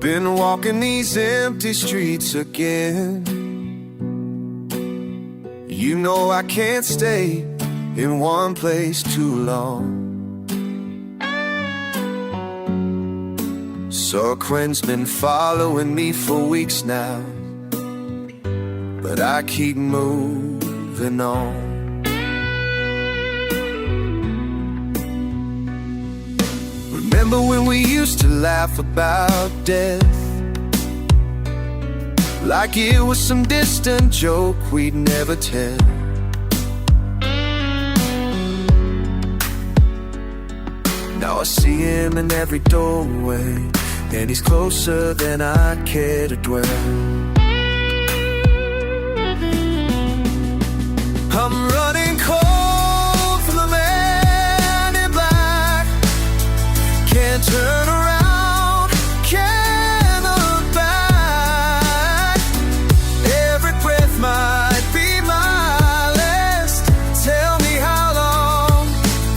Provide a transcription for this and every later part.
Been walking these empty streets again. You know I can't stay in one place too long. So Quinn's been following me for weeks now, but I keep moving on. Remember when we used to laugh about death, like it was some distant joke we'd never tell. Now I see him in every doorway, and he's closer than I care to dwell. I'm running cold from the man in black. Can't turn around, can't look back. Every breath might be my last. Tell me how long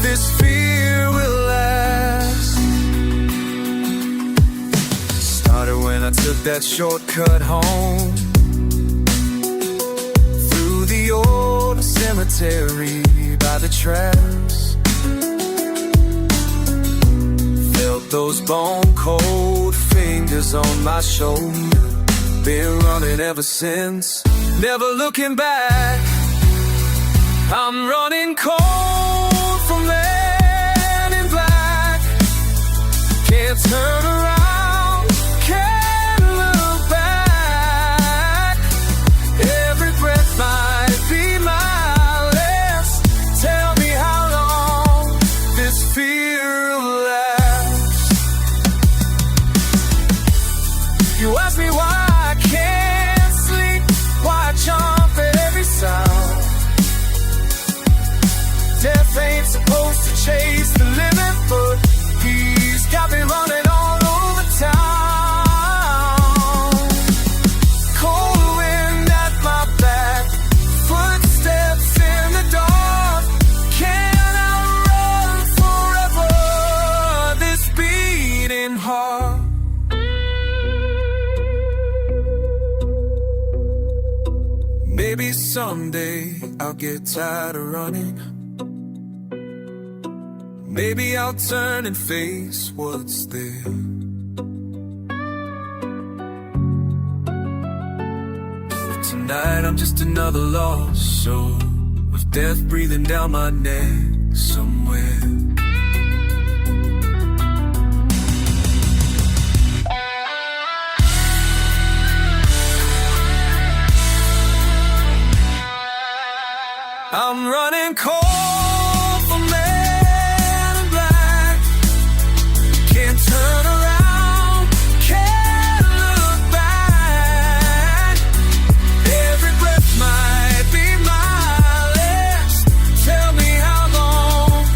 this fear will last. Started when I took that shortcut home through the old cemetery by the tracks. Felt those bone-cold fingers on my shoulder. Been running ever since, never looking back. I'm running cold from man in black. Can't turn around, can't look back. Every breath might be my last. Tell me how long this fear will last. You ask me why I can't sleep, why I jump at every sound. Death ain't supposed to chase the living, but he's got me running all over town. Cold wind at my back, footsteps in the dark. Can I run forever this beating heart? Maybe someday I'll get tired of running. Maybe I'll turn and face what's there. But tonight I'm just another lost soul, with death breathing down my neck somewhere. I'm running cold from man in black. Can't turn around, can't look back. Every breath might be my last. Tell me how long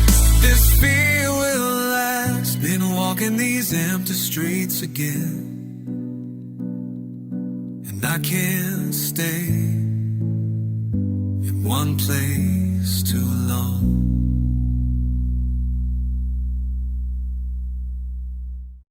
this fear will last. Been walking these empty streets again, and I can't stay in one place too long.